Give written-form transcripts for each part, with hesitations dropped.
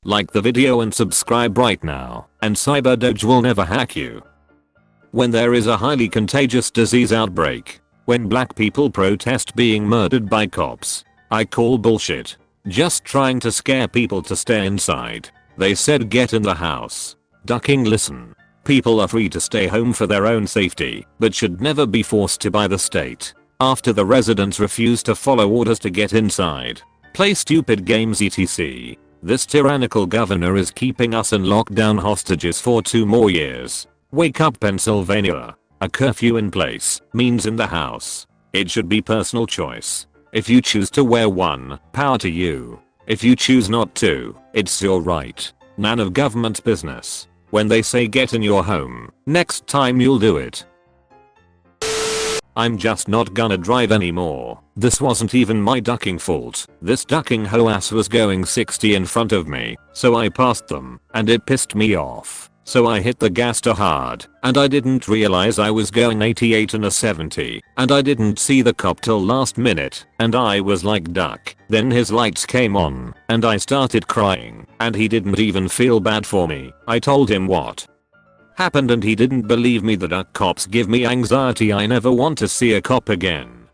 Like the video and subscribe right now, and CyberDoge will never hack you. When there is a highly contagious disease outbreak, when black people protest being murdered by cops, I call bullshit. Just trying to scare people to stay inside. They said get in the house. Ducking listen. People are free to stay home for their own safety, but should never be forced to by the state. After the residents refuse to follow orders to get inside, play stupid games etc. This tyrannical governor is keeping us in lockdown hostages for 2 more years. Wake up Pennsylvania. A curfew in place means in the house. It should be personal choice. If you choose to wear one, power to you. If you choose not to, it's your right. None of government's business. When they say get in your home, next time you'll do it. I'm just not gonna drive anymore. This wasn't even my ducking fault. This ducking hoe-ass was going 60 in front of me, so I passed them, and it pissed me off. So I hit the gas too hard, and I didn't realize I was going 88 in a 70, and I didn't see the cop till last minute, and I was like duck. Then his lights came on, and I started crying, and he didn't even feel bad for me. I told him what happened and he didn't believe me. The duck cops give me anxiety. I never want to see a cop again.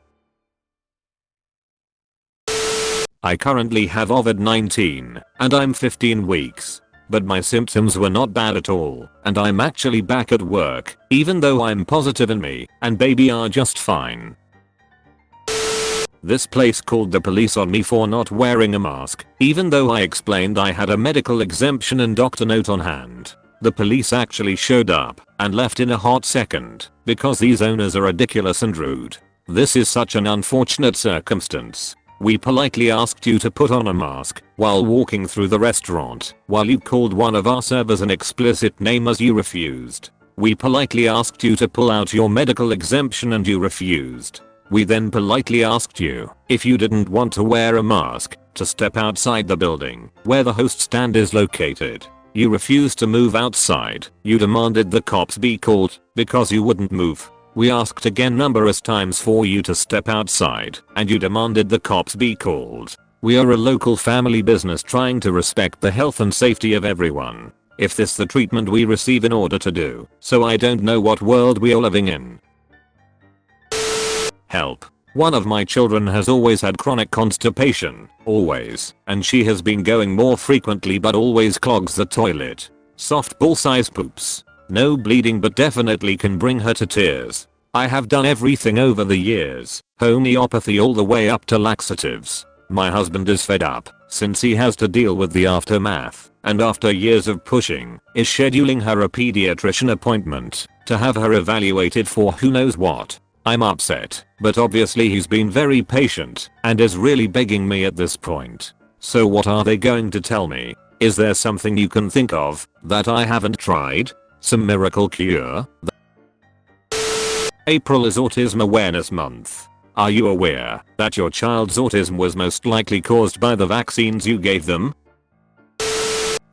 I currently have COVID-19, and I'm 15 weeks. But my symptoms were not bad at all, and I'm actually back at work, even though I'm positive and me and baby are just fine. This place called the police on me for not wearing a mask, even though I explained I had a medical exemption and doctor note on hand. The police actually showed up and left in a hot second because these owners are ridiculous and rude. This is such an unfortunate circumstance. We politely asked you to put on a mask while walking through the restaurant, while you called one of our servers an explicit name as you refused. We politely asked you to pull out your medical exemption and you refused. We then politely asked you, if you didn't want to wear a mask, to step outside the building where the host stand is located. You refused to move outside. You demanded the cops be called because you wouldn't move. We asked again numerous times for you to step outside, and you demanded the cops be called. We are a local family business trying to respect the health and safety of everyone. If this the treatment we receive in order to do, so I don't know what world we are living in. Help. One of my children has always had chronic constipation, always, and she has been going more frequently but always clogs the toilet. Softball size poops. No bleeding but definitely can bring her to tears. I have done everything over the years, homeopathy all the way up to laxatives. My husband is fed up, since he has to deal with the aftermath, and after years of pushing, is scheduling her a pediatrician appointment, to have her evaluated for who knows what. I'm upset, but obviously he's been very patient, and is really begging me at this point. So what are they going to tell me? Is there something you can think of, that I haven't tried? Some miracle cure? April is Autism Awareness Month. Are you aware that your child's autism was most likely caused by the vaccines you gave them?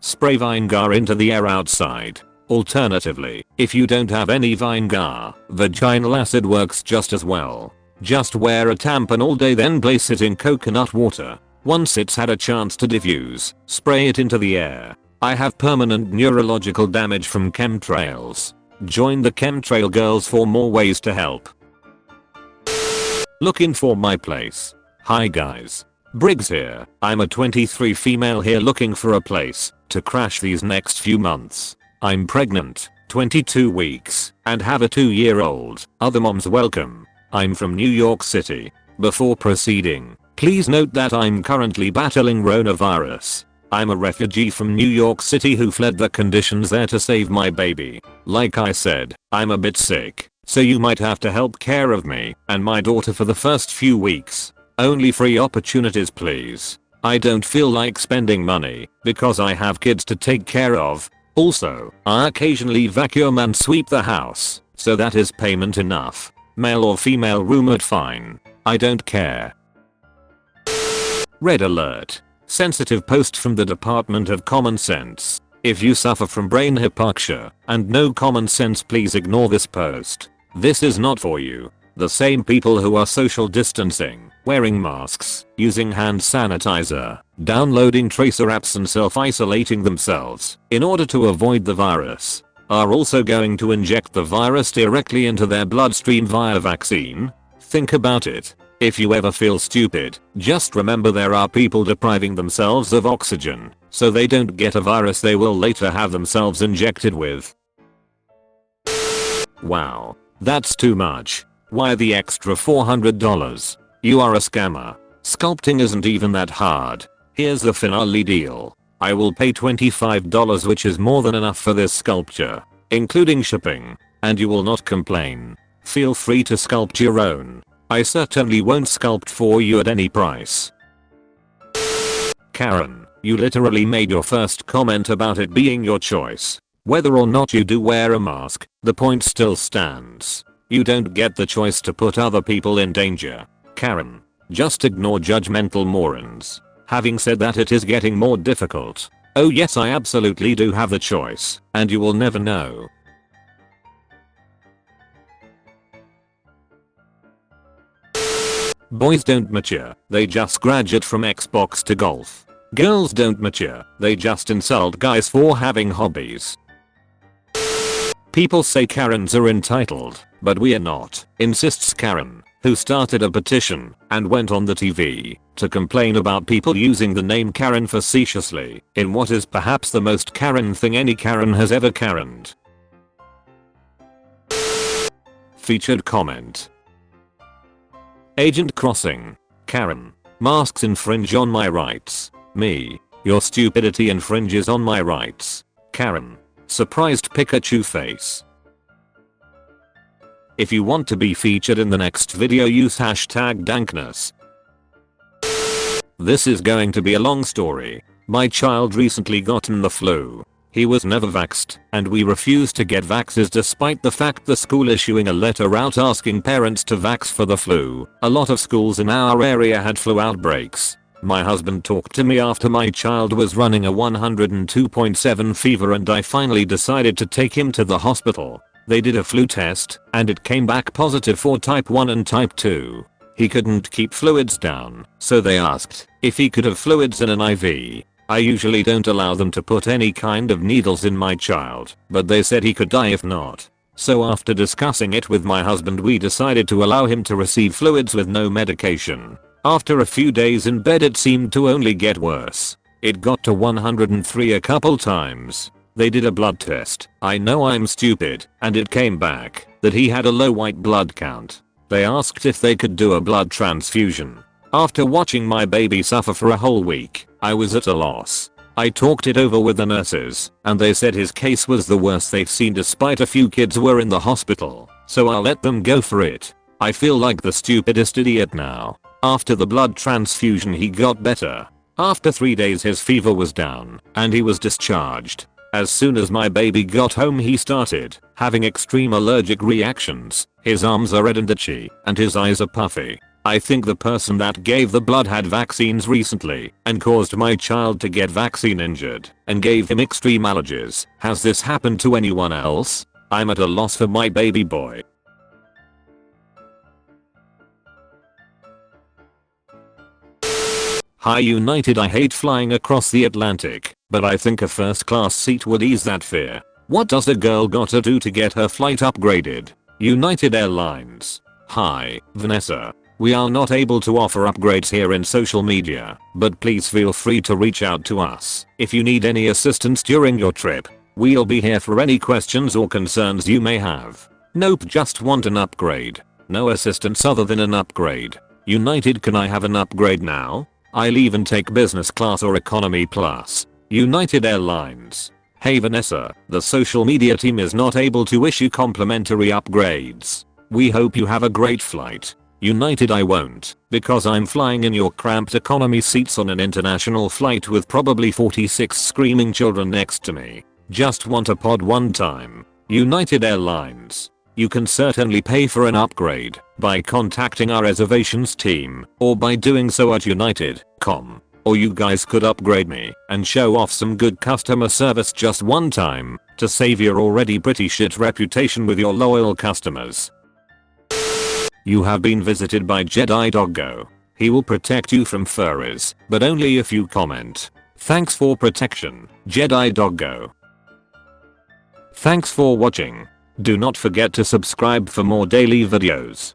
Spray Vinegar into the air outside. Alternatively, if you don't have any Vinegar, vaginal acid works just as well. Just wear a tampon all day then place it in coconut water. Once it's had a chance to diffuse, spray it into the air. I have permanent neurological damage from chemtrails. Join the chemtrail girls for more ways to help. Looking for my place. Hi guys. Briggs here. I'm a 23 female here looking for a place to crash these next few months. I'm pregnant, 22 weeks, and have a 2-year-old. Other moms welcome. I'm from New York City. Before proceeding, please note that I'm currently battling coronavirus. I'm a refugee from New York City who fled the conditions there to save my baby. Like I said, I'm a bit sick, so you might have to help care of me and my daughter for the first few weeks. Only free opportunities please. I don't feel like spending money because I have kids to take care of. Also, I occasionally vacuum and sweep the house, so that is payment enough. Male or female rumored fine. I don't care. Red alert. Sensitive post from the Department of Common Sense. If you suffer from brain hypoxia and no common sense please ignore this post. This is not for you. The same people who are social distancing, wearing masks, using hand sanitizer, downloading tracer apps and self-isolating themselves in order to avoid the virus, are also going to inject the virus directly into their bloodstream via vaccine? Think about it. If you ever feel stupid, just remember there are people depriving themselves of oxygen so they don't get a virus they will later have themselves injected with. Wow. That's too much. Why the extra $400? You are a scammer. Sculpting isn't even that hard. Here's the finale deal. I will pay $25, which is more than enough for this sculpture, including shipping, and you will not complain. Feel free to sculpt your own. I certainly won't sculpt for you at any price. Karen, you literally made your first comment about it being your choice. Whether or not you do wear a mask, the point still stands. You don't get the choice to put other people in danger. Karen, just ignore judgmental morons. Having said that, it is getting more difficult. Oh yes, I absolutely do have the choice, and you will never know. Boys don't mature, they just graduate from Xbox to golf. Girls don't mature, they just insult guys for having hobbies. People say Karens are entitled, but we are not, insists Karen, who started a petition and went on the TV to complain about people using the name Karen facetiously in what is perhaps the most Karen thing any Karen has ever Karened. Featured comment. Agent Crossing. Karen. Masks infringe on my rights. Me. Your stupidity infringes on my rights. Karen. Surprised Pikachu face. If you want to be featured in the next video, use hashtag dankness. This is going to be a long story. My child recently gotten the flu. He was never vaxxed, and we refused to get vaxes despite the fact the school issuing a letter out asking parents to vax for the flu. A lot of schools in our area had flu outbreaks. My husband talked to me after my child was running a 102.7 fever and I finally decided to take him to the hospital. They did a flu test, and it came back positive for type 1 and type 2. He couldn't keep fluids down, so they asked if he could have fluids in an IV. I usually don't allow them to put any kind of needles in my child, but they said he could die if not. So after discussing it with my husband, we decided to allow him to receive fluids with no medication. After a few days in bed, it seemed to only get worse. It got to 103 a couple times. They did a blood test. I know I'm stupid, and it came back that he had a low white blood count. They asked if they could do a blood transfusion. After watching my baby suffer for a whole week, I was at a loss. I talked it over with the nurses, and they said his case was the worst they've seen despite a few kids were in the hospital, so I'll let them go for it. I feel like the stupidest idiot now. After the blood transfusion, he got better. After 3 days his fever was down, and he was discharged. As soon as my baby got home, he started having extreme allergic reactions. His arms are red and itchy, and his eyes are puffy. I think the person that gave the blood had vaccines recently and caused my child to get vaccine injured and gave him extreme allergies. Has this happened to anyone else? I'm at a loss for my baby boy. Hi United, I hate flying across the Atlantic, but I think a first class seat would ease that fear. What does a girl gotta do to get her flight upgraded? United Airlines. Hi, Vanessa. We are not able to offer upgrades here in social media, but please feel free to reach out to us if you need any assistance during your trip. We'll be here for any questions or concerns you may have. Nope, just want an upgrade. No assistance other than an upgrade. United, can I have an upgrade now? I'll even take business class or economy plus. United Airlines. Hey Vanessa, the social media team is not able to issue complimentary upgrades. We hope you have a great flight. United, I won't, because I'm flying in your cramped economy seats on an international flight with probably 46 screaming children next to me. Just want a pod one time. United Airlines. You can certainly pay for an upgrade by contacting our reservations team or by doing so at united.com. Or you guys could upgrade me and show off some good customer service just one time to save your already pretty shit reputation with your loyal customers. You have been visited by Jedi Doggo. He will protect you from furries, but only if you comment. Thanks for protection, Jedi Doggo. Thanks for watching. Do not forget to subscribe for more daily videos.